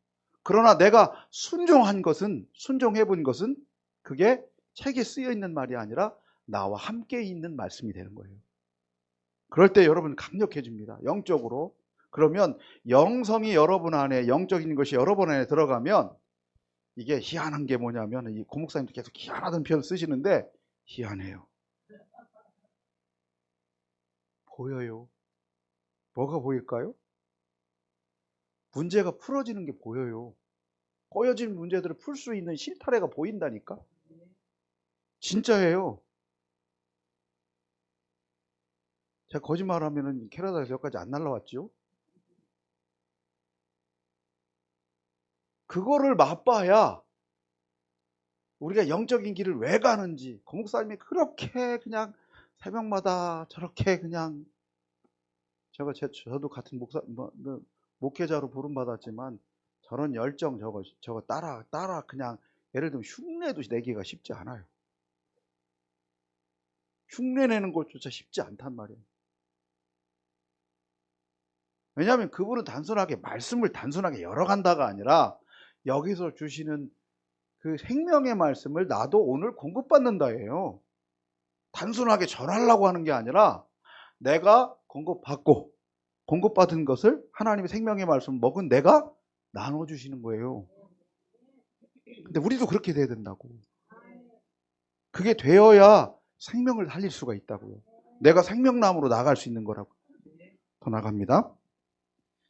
그러나 내가 순종해본 것은 그게 책에 쓰여 있는 말이 아니라 나와 함께 있는 말씀이 되는 거예요. 그럴 때 여러분 강력해집니다. 영적으로. 그러면 영성이 여러분 안에, 영적인 것이 여러분 안에 들어가면 이게 희한한 게 뭐냐면, 이 고목사님도 계속 희한하다는 표현을 쓰시는데 희한해요. 보여요. 뭐가 보일까요? 문제가 풀어지는 게 보여요. 꼬여진 문제들을 풀 수 있는 실타래가 보인다니까. 진짜예요. 제가 거짓말하면은 캐나다에서 여기까지 안 날라왔죠. 그거를 맛봐야 우리가 영적인 길을 왜 가는지. 고목사님이 그렇게 그냥 새벽마다 저렇게 그냥, 저도 같은 목회자로 부름받았지만 저런 열정 저거 따라 그냥 예를 들면 흉내도 내기가 쉽지 않아요. 흉내 내는 것조차 쉽지 않단 말이에요. 왜냐하면 그분은 말씀을 단순하게 열어간다가 아니라 여기서 주시는 그 생명의 말씀을 나도 오늘 공급받는다예요. 단순하게 전하려고 하는 게 아니라 내가 공급받은 것을, 하나님의 생명의 말씀을 먹은 내가 나눠주시는 거예요. 근데 우리도 그렇게 돼야 된다고. 그게 되어야 생명을 살릴 수가 있다고요. 내가 생명나무로 나갈 수 있는 거라고. 더 나갑니다.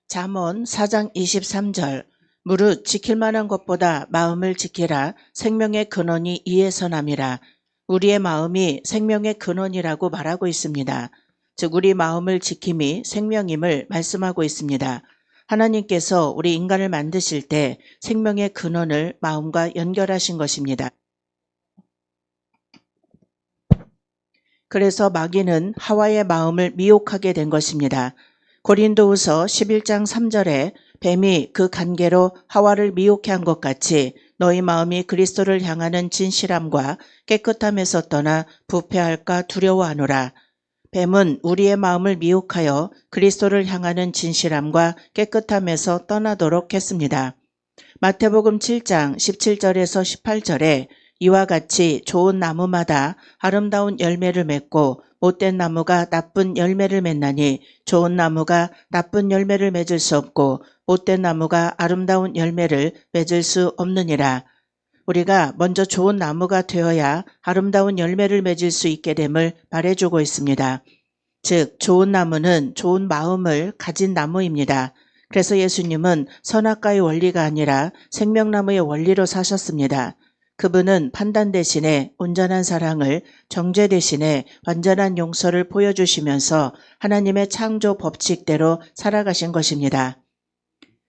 잠언 4장 23절 무릇 지킬 만한 것보다 마음을 지키라. 생명의 근원이 이에서 남이라. 우리의 마음이 생명의 근원이라고 말하고 있습니다. 즉 우리 마음을 지킴이 생명임을 말씀하고 있습니다. 하나님께서 우리 인간을 만드실 때 생명의 근원을 마음과 연결하신 것입니다. 그래서 마귀는 하와의 마음을 미혹하게 된 것입니다. 고린도후서 11장 3절에 뱀이 그 관계로 하와를 미혹해 한 것 같이 너희 마음이 그리스도를 향하는 진실함과 깨끗함에서 떠나 부패할까 두려워하노라. 뱀은 우리의 마음을 미혹하여 그리스도를 향하는 진실함과 깨끗함에서 떠나도록 했습니다. 마태복음 7장 17절에서 18절에 이와 같이 좋은 나무마다 아름다운 열매를 맺고 못된 나무가 나쁜 열매를 맺나니 좋은 나무가 나쁜 열매를 맺을 수 없고 못된 나무가 아름다운 열매를 맺을 수 없느니라. 우리가 먼저 좋은 나무가 되어야 아름다운 열매를 맺을 수 있게 됨을 말해주고 있습니다. 즉 좋은 나무는 좋은 마음을 가진 나무입니다. 그래서 예수님은 선악과의 원리가 아니라 생명나무의 원리로 사셨습니다. 그분은 판단 대신에 온전한 사랑을, 정죄 대신에 완전한 용서를 보여주시면서 하나님의 창조 법칙대로 살아가신 것입니다.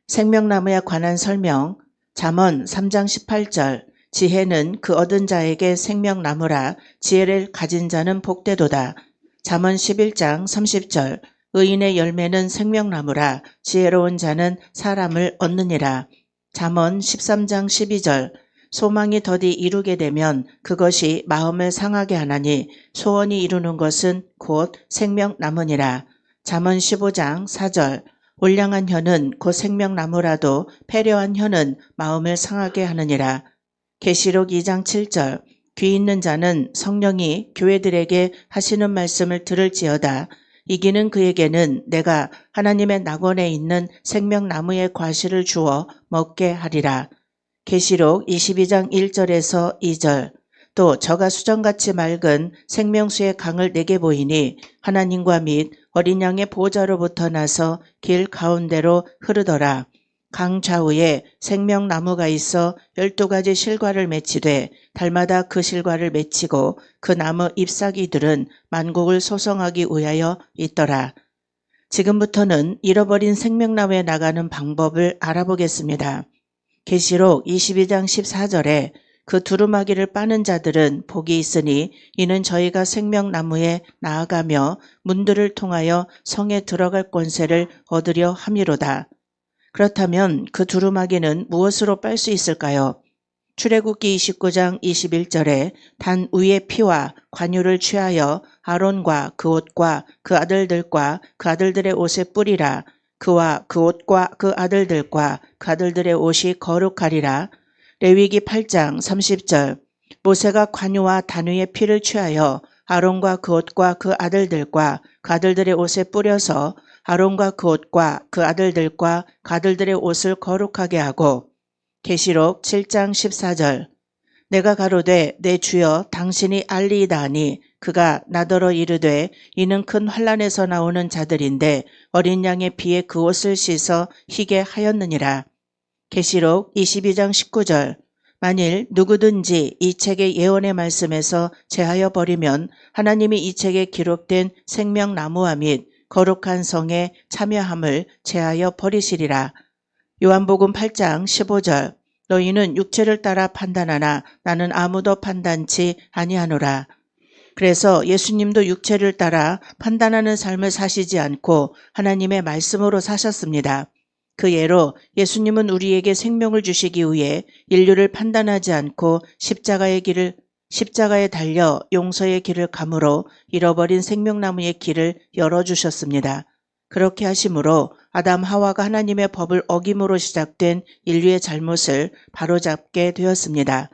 생명나무에 관한 설명, 잠언 3장 18절 지혜는 그 얻은 자에게 생명나무라. 지혜를 가진 자는 복되도다. 잠언 11장 30절 의인의 열매는 생명나무라. 지혜로운 자는 사람을 얻느니라. 잠언 13장 12절 소망이 더디 이루게 되면 그것이 마음을 상하게 하나니 소원이 이루는 것은 곧 생명나무니라. 잠언 15장 4절 올량한 혀는 곧 생명나무라도 패려한 혀는 마음을 상하게 하느니라. 계시록 2장 7절 귀 있는 자는 성령이 교회들에게 하시는 말씀을 들을지어다. 이기는 그에게는 내가 하나님의 낙원에 있는 생명나무의 과실을 주어 먹게 하리라. 계시록 22장 1절에서 2절 또 저가 수정같이 맑은 생명수의 강을 내게 보이니 하나님과 및 어린 양의 보호자로부터 나서 길 가운데로 흐르더라. 강 좌우에 생명나무가 있어 12가지 실과를 맺히되 달마다 그 실과를 맺히고 그 나무 잎사귀들은 만국을 소성하기 위하여 있더라. 지금부터는 잃어버린 생명나무에 나가는 방법을 알아보겠습니다. 계시록 22장 14절에 그 두루마기를 빠는 자들은 복이 있으니 이는 저희가 생명나무에 나아가며 문들을 통하여 성에 들어갈 권세를 얻으려 함이로다. 그렇다면 그 두루마기는 무엇으로 빨 수 있을까요? 출애굽기 29장 21절에 단 위의 피와 관유를 취하여 아론과 그 옷과 그 아들들과 그 아들들의 옷에 뿌리라. 그와 그 옷과 그 아들들과 그 아들들의 옷이 거룩하리라. 레위기 8장 30절 모세가 관유와 단위의 피를 취하여 아론과 그 옷과 그 아들들과 그 아들들의 옷에 뿌려서 아론과 그 옷과 그 아들들과 그 아들들의 옷을 거룩하게 하고 계시록 7장 14절 내가 가로되 내 주여 당신이 알리이다 하니 그가 나더러 이르되 이는 큰 환난에서 나오는 자들인데 어린 양의 피에 그 옷을 씻어 희게 하였느니라. 계시록 22장 19절 만일 누구든지 이 책의 예언의 말씀에서 제하여 버리면 하나님이 이 책에 기록된 생명나무와 및 거룩한 성에 참여함을 제하여 버리시리라. 요한복음 8장 15절 너희는 육체를 따라 판단하나 나는 아무도 판단치 아니하노라. 그래서 예수님도 육체를 따라 판단하는 삶을 사시지 않고 하나님의 말씀으로 사셨습니다. 그 예로 예수님은 우리에게 생명을 주시기 위해 인류를 판단하지 않고 십자가에 달려 용서의 길을 감으로 잃어버린 생명나무의 길을 열어주셨습니다. 그렇게 하심으로 아담 하와가 하나님의 법을 어김으로 시작된 인류의 잘못을 바로잡게 되었습니다.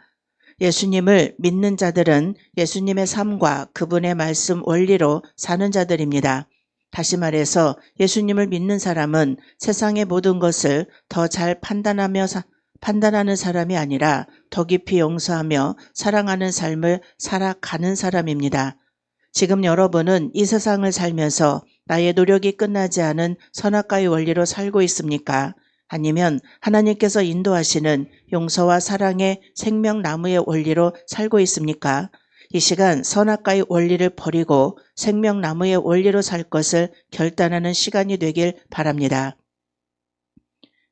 예수님을 믿는 자들은 예수님의 삶과 그분의 말씀 원리로 사는 자들입니다. 다시 말해서 예수님을 믿는 사람은 세상의 모든 것을 더 잘 판단하는 사람이 아니라 더 깊이 용서하며 사랑하는 삶을 살아가는 사람입니다. 지금 여러분은 이 세상을 살면서 나의 노력이 끝나지 않은 선악과의 원리로 살고 있습니까? 아니면 하나님께서 인도하시는 용서와 사랑의 생명나무의 원리로 살고 있습니까? 이 시간 선악과의 원리를 버리고 생명나무의 원리로 살 것을 결단하는 시간이 되길 바랍니다.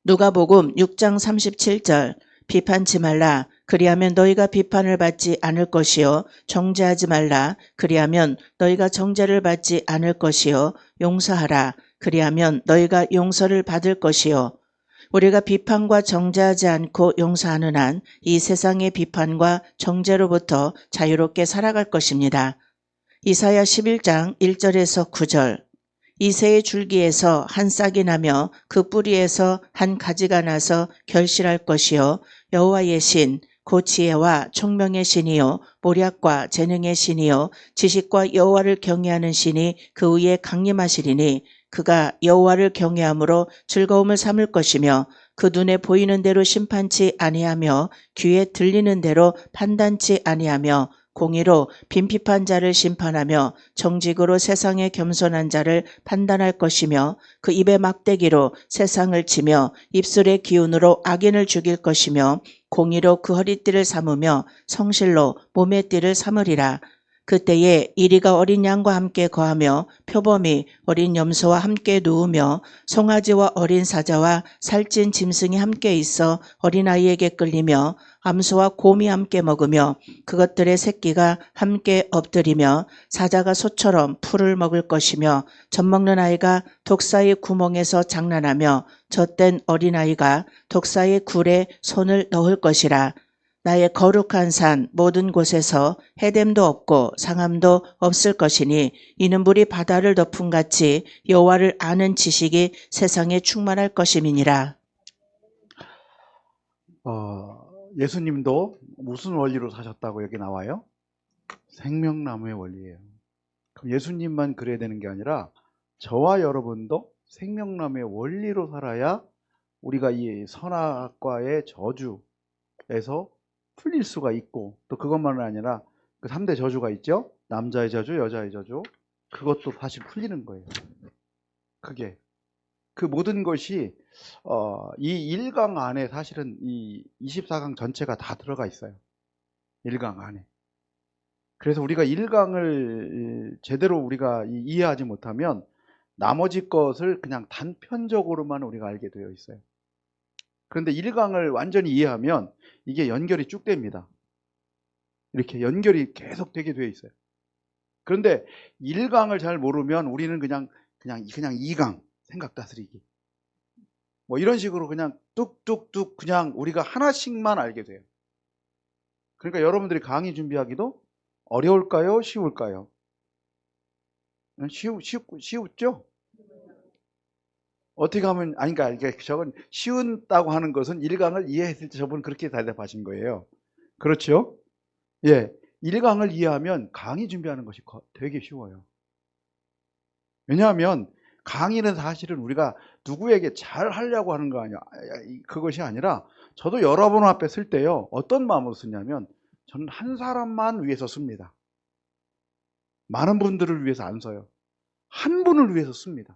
누가복음 6장 37절 비판치 말라 그리하면 너희가 비판을 받지 않을 것이요 정죄하지 말라 그리하면 너희가 정죄를 받지 않을 것이요 용서하라 그리하면 너희가 용서를 받을 것이요. 우리가 비판과 정죄하지 않고 용서하는 한 이 세상의 비판과 정죄로부터 자유롭게 살아갈 것입니다. 이사야 11장 1절에서 9절 이새의 줄기에서 한 싹이 나며 그 뿌리에서 한 가지가 나서 결실할 것이요 여호와의 신 곧 지혜와 총명의 신이요 모략과 재능의 신이요 지식과 여호와를 경외하는 신이 그 위에 강림하시리니 그가 여호와를 경외함으로 즐거움을 삼을 것이며 그 눈에 보이는 대로 심판치 아니하며 귀에 들리는 대로 판단치 아니하며 공의로 빈핍한 자를 심판하며 정직으로 세상에 겸손한 자를 판단할 것이며 그 입의 막대기로 세상을 치며 입술의 기운으로 악인을 죽일 것이며 공의로 그 허리띠를 삼으며 성실로 몸의 띠를 삼으리라. 그때에 이리가 어린 양과 함께 거하며 표범이 어린 염소와 함께 누우며 송아지와 어린 사자와 살찐 짐승이 함께 있어 어린아이에게 끌리며 암소와 곰이 함께 먹으며 그것들의 새끼가 함께 엎드리며 사자가 소처럼 풀을 먹을 것이며 젖먹는 아이가 독사의 구멍에서 장난하며 젖된 어린아이가 독사의 굴에 손을 넣을 것이라. 나의 거룩한 산 모든 곳에서 해됨도 없고 상함도 없을 것이니 이는 물이 바다를 덮음같이 여호와를 아는 지식이 세상에 충만할 것임이니라. 예수님도 무슨 원리로 사셨다고 여기 나와요? 생명나무의 원리예요. 그럼 예수님만 그래야 되는 게 아니라 저와 여러분도 생명나무의 원리로 살아야 우리가 이 선악과의 저주에서 풀릴 수가 있고, 또 그것만은 아니라 그 3대 저주가 있죠. 남자의 저주, 여자의 저주. 그것도 사실 풀리는 거예요. 그게 그 모든 것이 이 1강 안에 사실은 이 24강 전체가 다 들어가 있어요. 1강 안에. 그래서 우리가 1강을 제대로 우리가 이해하지 못하면 나머지 것을 그냥 단편적으로만 우리가 알게 되어 있어요. 그런데 1강을 완전히 이해하면 이게 연결이 쭉 됩니다. 이렇게 연결이 계속 되게 되어 있어요. 그런데 1강을 잘 모르면 우리는 그냥 2강 생각 다스리기 뭐 이런 식으로 그냥 뚝뚝뚝 그냥 우리가 하나씩만 알게 돼요. 그러니까 여러분들이 강의 준비하기도 어려울까요? 쉬울까요? 쉬웠죠? 어떻게 하면, 그러니까 저건 쉬운다고 하는 것은 1강을 이해했을 때 저분은 그렇게 대답하신 거예요. 그렇죠? 예. 1강을 이해하면 강의 준비하는 것이 되게 쉬워요. 왜냐하면 강의는 사실은 우리가 누구에게 잘 하려고 하는 거 아니야. 그것이 아니라 저도 여러분 앞에 쓸 때요. 어떤 마음으로 쓰냐면 저는 한 사람만 위해서 씁니다. 많은 분들을 위해서 안 써요. 한 분을 위해서 씁니다.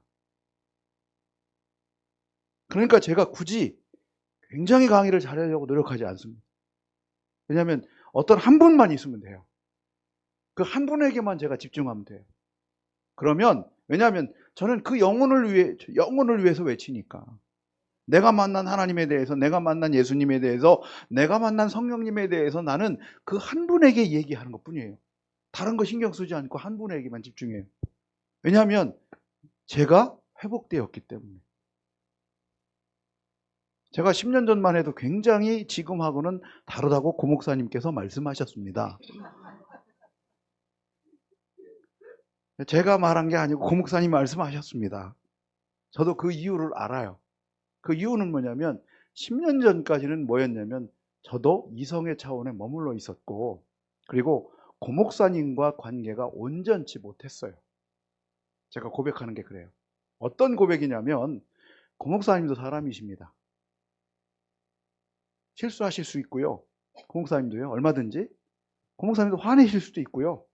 그러니까 제가 굳이 굉장히 강의를 잘하려고 노력하지 않습니다. 왜냐하면 어떤 한 분만 있으면 돼요. 그 한 분에게만 제가 집중하면 돼요. 그러면 왜냐하면 저는 그 영혼을 위해서 외치니까. 내가 만난 하나님에 대해서, 내가 만난 예수님에 대해서, 내가 만난 성령님에 대해서 나는 그 한 분에게 얘기하는 것뿐이에요. 다른 거 신경 쓰지 않고 한 분에게만 집중해요. 왜냐하면 제가 회복되었기 때문에. 제가 10년 전만 해도 굉장히 지금하고는 다르다고 고 목사님께서 말씀하셨습니다. 제가 말한 게 아니고 고 목사님 말씀하셨습니다. 저도 그 이유를 알아요. 그 이유는 뭐냐면 10년 전까지는 뭐였냐면 저도 이성의 차원에 머물러 있었고, 그리고 고 목사님과 관계가 온전치 못했어요. 제가 고백하는 게 그래요. 어떤 고백이냐면 고 목사님도 사람이십니다. 실수하실 수 있고요. 고 목사님도요. 얼마든지. 고 목사님도 화내실 수도 있고요.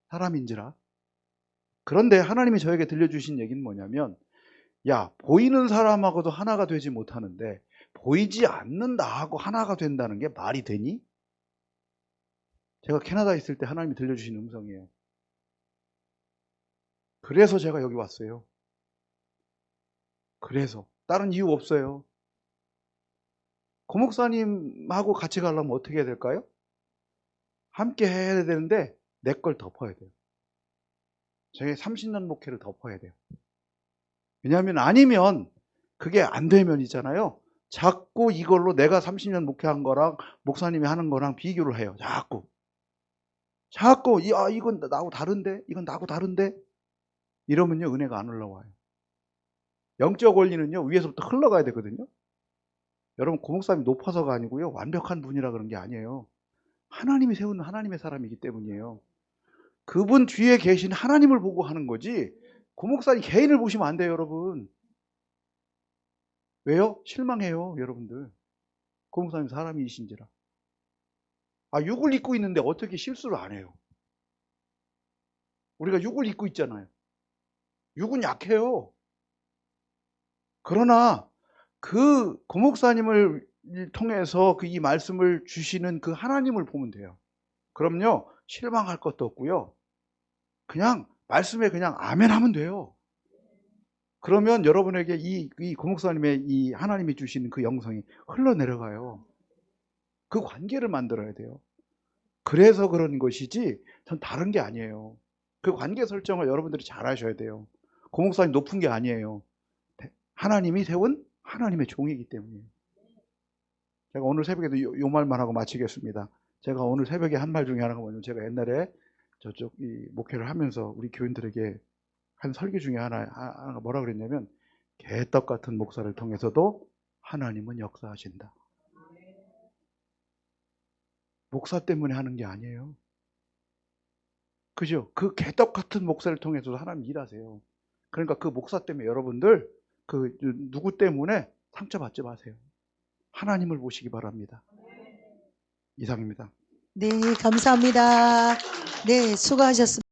사람인지라. 그런데 하나님이 저에게 들려주신 얘기는 뭐냐면, 야, 보이는 사람하고도 하나가 되지 못하는데 보이지 않는 나하고 하나가 된다는 게 말이 되니? 제가 캐나다에 있을 때 하나님이 들려주신 음성이에요. 그래서 제가 여기 왔어요. 그래서 다른 이유 없어요. 고 목사님하고 같이 가려면 어떻게 해야 될까요? 함께 해야 되는데 내 걸 덮어야 돼요. 저의 30년 목회를 덮어야 돼요. 왜냐하면 아니면 그게 안 되면 있잖아요. 자꾸 이걸로 내가 30년 목회한 거랑 목사님이 하는 거랑 비교를 해요. 자꾸 이건 나하고 다른데? 이건 나하고 다른데? 이러면요 은혜가 안 올라와요. 영적 원리는요 위에서부터 흘러가야 되거든요. 여러분 고 목사님이 높아서가 아니고요 완벽한 분이라 그런 게 아니에요. 하나님이 세운 하나님의 사람이기 때문이에요. 그분 뒤에 계신 하나님을 보고 하는 거지 고 목사님 개인을 보시면 안 돼요 여러분. 왜요? 실망해요 여러분들. 고 목사님 사람이신지라. 육을 입고 있는데 어떻게 실수를 안 해요? 우리가 육을 입고 있잖아요. 육은 약해요. 그러나 그 고 목사님을 통해서 이 말씀을 주시는 그 하나님을 보면 돼요. 그럼요 실망할 것도 없고요. 그냥 말씀에 그냥 아멘 하면 돼요. 그러면 여러분에게 이 고 목사님의 이 하나님이 주시는 그 영성이 흘러내려가요. 그 관계를 만들어야 돼요. 그래서 그런 것이지 전 다른 게 아니에요. 그 관계 설정을 여러분들이 잘 하셔야 돼요. 고 목사님 높은 게 아니에요. 하나님이 세운 하나님의 종이기 때문이에요. 제가 오늘 새벽에도 요 말만 하고 마치겠습니다. 제가 오늘 새벽에 한 말 중에 하나가 뭐냐면 제가 옛날에 저쪽 이 목회를 하면서 우리 교인들에게 한 설교 중에 하나가 뭐라 그랬냐면 개떡 같은 목사를 통해서도 하나님은 역사하신다. 목사 때문에 하는 게 아니에요. 그죠? 그 개떡 같은 목사를 통해서도 하나님 일하세요. 그러니까 그 목사 때문에 여러분들 그 누구 때문에 상처받지 마세요. 하나님을 보시기 바랍니다. 이상입니다. 네, 감사합니다. 네, 수고하셨습니다.